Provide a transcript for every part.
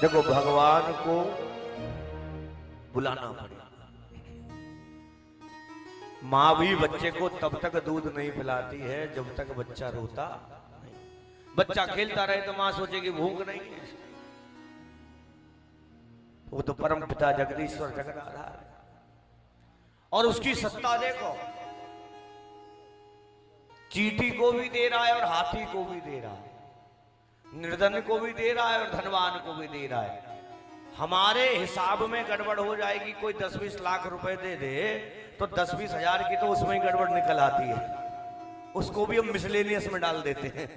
देखो भगवान को बुलाना पड़ेगा। माँ भी बच्चे को तब तक दूध नहीं पिलाती है जब तक बच्चा रोता नहीं। बच्चा खेलता रहे तो माँ सोचेगी भूख नहीं है। वो तो परम पिता जगदीश्वर जगदाधार है और उसकी सत्ता देखो, चींटी को भी दे रहा है और हाथी को भी दे रहा है, निर्धन को भी दे रहा है और धनवान को भी दे रहा है। हमारे हिसाब में गड़बड़ हो जाएगी, कोई 10-20 लाख रुपए दे दे तो 10-20 हजार की तो उसमें ही गड़बड़ निकल आती है, उसको भी हम मिसलेनियस में डाल देते हैं,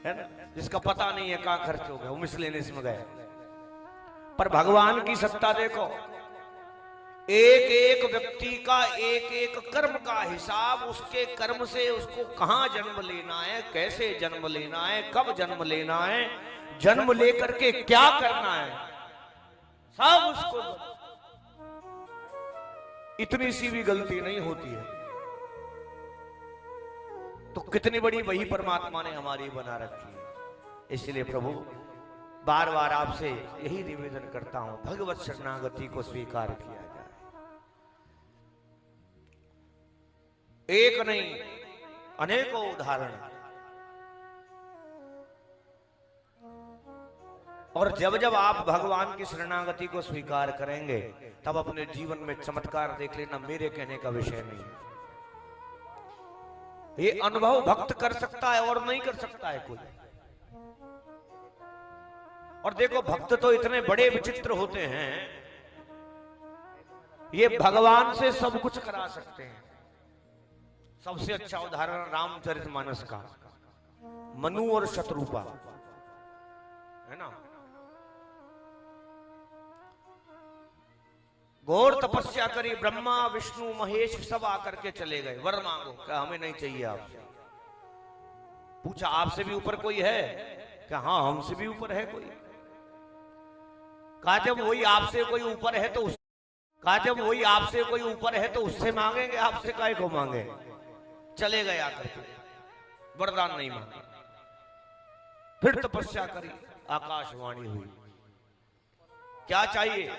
है ना, जिसका पता नहीं है कहां खर्च हो गया वो मिसलेनियस में गए। पर भगवान की सत्ता देखो, एक एक व्यक्ति का एक एक कर्म का हिसाब, उसके कर्म से उसको कहां जन्म लेना है, कैसे जन्म लेना है, कब जन्म लेना है, जन्म लेकर के क्या करना है, सब उसको। इतनी सी भी गलती नहीं होती है तो कितनी बड़ी वही परमात्मा ने हमारी बना रखी है। इसलिए प्रभु बार बार आपसे यही निवेदन करता हूं, भगवत शरणागति को स्वीकार किया जाए। एक नहीं अनेकों उदाहरण, और जब जब आप भगवान की शरणागति को स्वीकार करेंगे तब अपने जीवन में चमत्कार देख लेना। मेरे कहने का विषय नहीं, ये अनुभव भक्त कर सकता है और नहीं कर सकता है कोई। और देखो भक्त तो इतने बड़े विचित्र होते हैं, ये भगवान से सब कुछ करा सकते हैं। सबसे अच्छा उदाहरण रामचरितमानस का, मनु और शत्रुपा, है ना। घोर तपस्या करी, ब्रह्मा विष्णु महेश सब आकर के चले गए, वर मांगो, क्या हमें नहीं चाहिए आपसे। पूछा आपसे भी ऊपर कोई है क्या? हाँ हमसे भी ऊपर है कोई। कहा जब वही आपसे कोई ऊपर है तो कहा जब वही आपसे कोई ऊपर है तो उससे मांगेंगे, आपसे काहे को मांगे। चले गए आकर के, वरदान नहीं मांगा। फिर तपस्या करी, आकाशवाणी हुई, क्या चाहिए?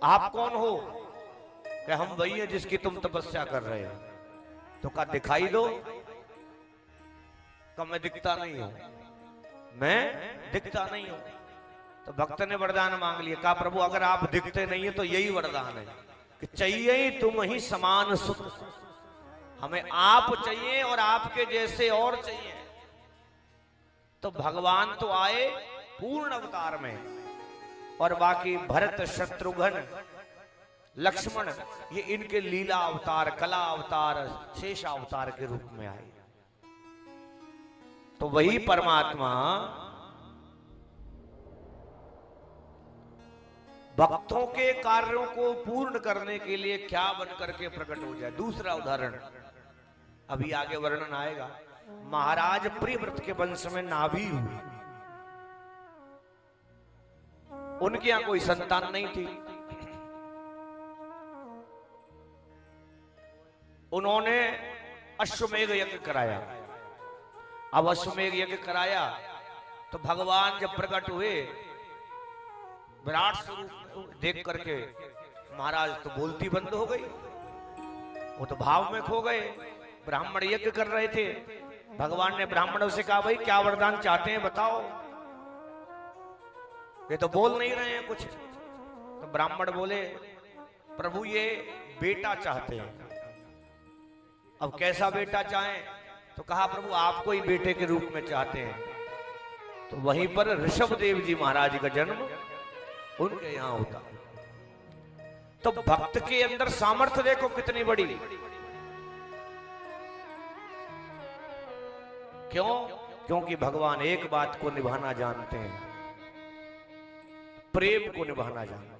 आप कौन हो? कि हम वही है जिसकी तुम तपस्या कर रहे हो। तो कहा दिखाई दो। कहा मैं दिखता नहीं हूं, मैं दिखता नहीं हूं। तो भक्त ने वरदान मांग लिया। कहा प्रभु अगर आप दिखते नहीं है तो यही वरदान है कि चाहिए ही तुम ही समान सुख, हमें आप चाहिए और आपके जैसे और चाहिए। तो भगवान तो आए पूर्ण अवतार में, और बाकी भरत शत्रुघ्न लक्ष्मण ये इनके लीला अवतार, कला अवतार, शेष अवतार के रूप में आए। तो वही परमात्मा भक्तों के कार्यों को पूर्ण करने के लिए क्या बन करके प्रकट हो जाए। दूसरा उदाहरण अभी आगे वर्णन आएगा। महाराज प्रियव्रत के वंश में नाभि हुई, उनके यहां कोई संतान नहीं थी। उन्होंने अश्वमेध यज्ञ कराया। अब अश्वमेध यज्ञ कराया तो भगवान जब प्रकट हुए विराट स्वरूप देख करके महाराज तो बोलती बंद हो गई, वो तो भाव में खो गए। ब्राह्मण यज्ञ कर रहे थे, भगवान ने ब्राह्मणों से कहा भाई क्या वरदान चाहते हैं बताओ, ये तो बोल नहीं रहे हैं कुछ। तो ब्राह्मण बोले प्रभु ये बेटा चाहते हैं। अब कैसा बेटा चाहें? तो कहा प्रभु आपको ही बेटे के रूप में चाहते हैं। तो वहीं पर ऋषभ देव जी महाराज का जन्म उनके यहां होता। तो भक्त के अंदर सामर्थ्य देखो कितनी बड़ी। क्यों? क्योंकि भगवान एक बात को निभाना जानते हैं, प्रेम को निभाना जानते हैं।